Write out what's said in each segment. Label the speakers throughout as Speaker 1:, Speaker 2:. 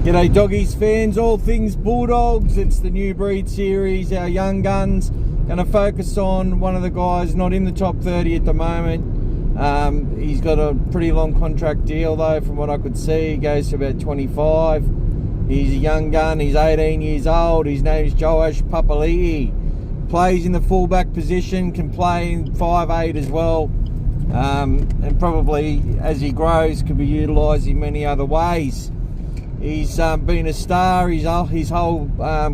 Speaker 1: G'day Doggies fans, all things Bulldogs. It's the new breed series, our young guns. Going to focus on one of the guys not in the top 30 at the moment. He's got a pretty long contract deal though, from what I could see. He goes to about 25. He's a young gun, he's 18 years old. His name is Joash Papalii. Plays in the fullback position, can play in 5'8" as well. And probably as he grows could be utilised in many other ways. He's been a star his whole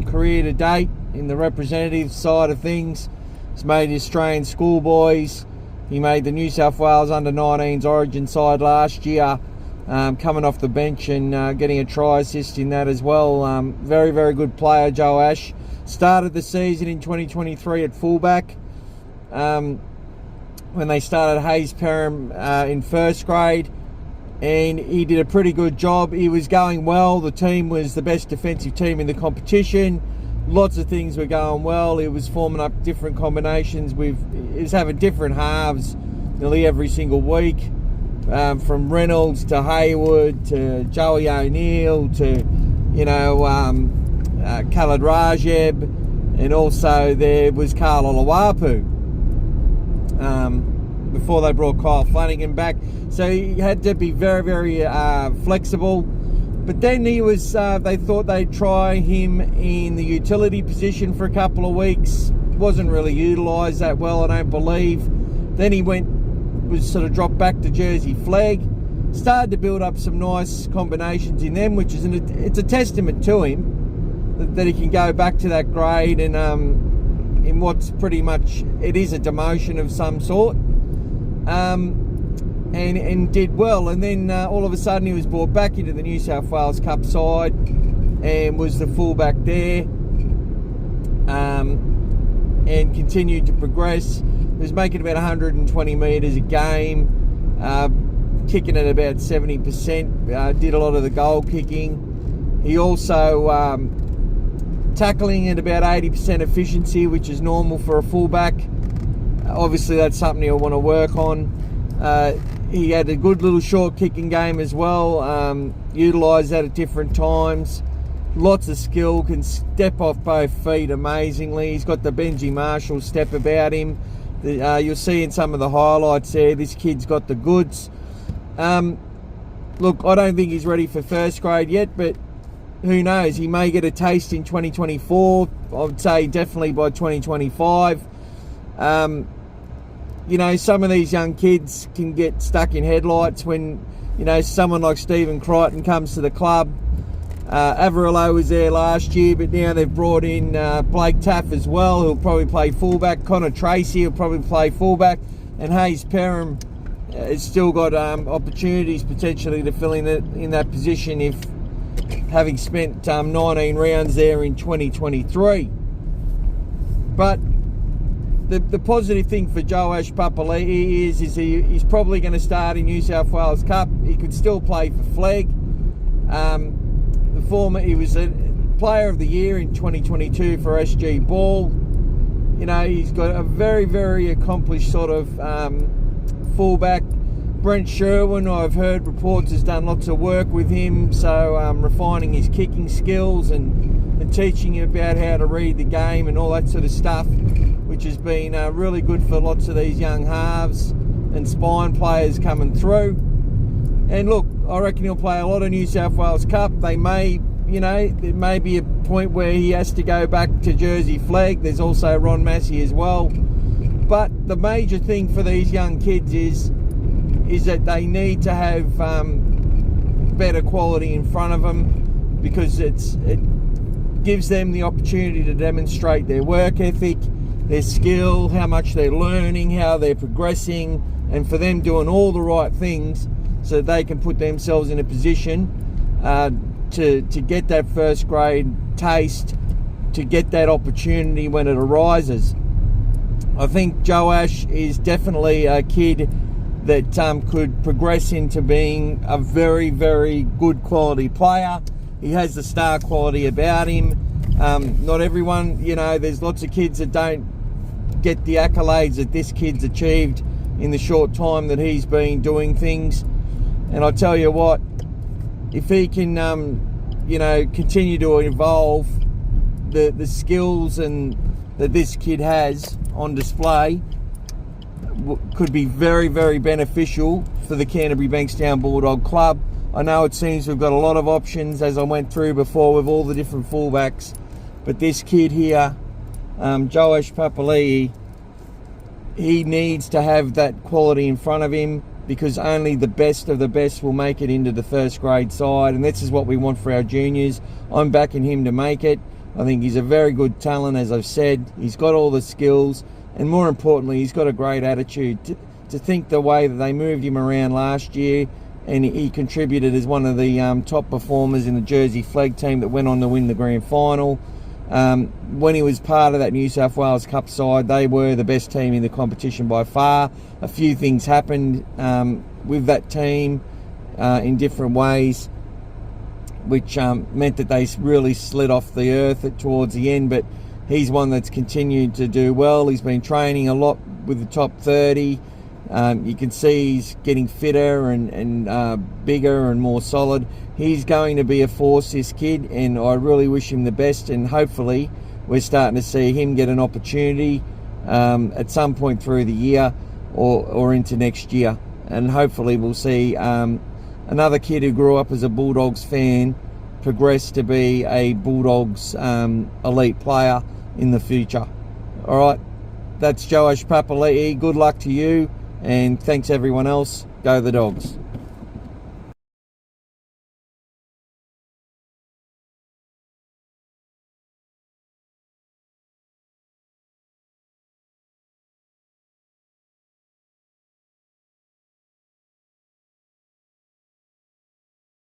Speaker 1: career to date in the representative side of things. He's made the Australian schoolboys. He made the New South Wales under-19s origin side last year, coming off the bench and getting a try assist in that as well. Very, very good player, Joash. Started the season in 2023 at fullback when they started Hayes Perham in first grade. And he did a pretty good job. He was going well. The team was the best defensive team in the competition. Lots of things were going well. He was forming up different combinations. He was having different halves nearly every single week, from Reynolds to Hayward to Joey O'Neill to, Khaled Rajeb, and also there was Carl Olawapu. Before they brought Kyle Flanagan back. So he had to be very, very flexible. But then he was, they thought they'd try him in the utility position for a couple of weeks. Wasn't really utilised that well, I don't believe. Then he was sort of dropped back to Jersey Flegg. Started to build up some nice combinations in them, which is it's a testament to him that he can go back to that grade and in what's pretty much, it is a demotion of some sort. And did well, and then all of a sudden he was brought back into the New South Wales Cup side and was the fullback there, and continued to progress. He was making about 120 metres a game, kicking at about 70%, did a lot of the goal kicking. He also tackling at about 80% efficiency, which is normal for a fullback. Obviously that's something he'll want to work on. He had a good little short kicking game as well, utilised that at different times. Lots of skill, can step off both feet amazingly. He's got the Benji Marshall step about him. You'll see in some of the highlights there, this kid's got the goods. Look, I don't think he's ready for first grade yet, but who knows? He may get a taste in 2024. I would say definitely by 2025. Some of these young kids can get stuck in headlights when, someone like Stephen Crichton comes to the club. Averillo was there last year, but now they've brought in Blake Taff as well, who'll probably play fullback. Connor Tracy will probably play fullback. And Hayes Perham has still got opportunities potentially to fill in that position, if having spent 19 rounds there in 2023. But the positive thing for Joash Papalii is he's probably going to start in New South Wales Cup. He could still play for Flegg. He was a Player of the Year in 2022 for SG Ball. He's got a very, very accomplished sort of fullback. Brent Sherwin, I've heard reports, has done lots of work with him, so refining his kicking skills and teaching him about how to read the game and all that sort of stuff, which has been really good for lots of these young halves and spine players coming through. And look, I reckon he'll play a lot of New South Wales Cup. There may be a point where he has to go back to Jersey Flegg. There's also Ron Massey as well. But the major thing for these young kids is that they need to have better quality in front of them, because it gives them the opportunity to demonstrate their work ethic, their skill, how much they're learning, how they're progressing, and for them doing all the right things so that they can put themselves in a position to get that first grade taste, to get that opportunity when it arises. I think Joash is definitely a kid that could progress into being a very, very good quality player. He has the star quality about him. Not everyone, there's lots of kids that don't get the accolades that this kid's achieved in the short time that he's been doing things. And I tell you what, if he can, continue to evolve the skills and that this kid has on display, could be very, very beneficial for the Canterbury-Bankstown Bulldog Club. I know it seems we've got a lot of options, as I went through before, with all the different fullbacks, but this kid here, Joash Papalii, he needs to have that quality in front of him, because only the best of the best will make it into the first grade side, and this is what we want for our juniors. I'm backing him to make it. I think he's a very good talent, as I've said. He's got all the skills, and more importantly, he's got a great attitude. To think the way that they moved him around last year, and he contributed as one of the top performers in the Jersey Flegg team that went on to win the grand final. When he was part of that New South Wales Cup side, they were the best team in the competition by far. A few things happened with that team in different ways, which meant that they really slid off the earth towards the end, but he's one that's continued to do well. He's been training a lot with the top 30. You can see he's getting fitter and bigger and more solid. He's going to be a force, this kid, and I really wish him the best, and hopefully we're starting to see him get an opportunity at some point through the year or into next year, and hopefully we'll see another kid who grew up as a Bulldogs fan progress to be a Bulldogs elite player in the future. All right, that's Joash Papalii. Good luck to you, and thanks everyone else. Go the Dogs.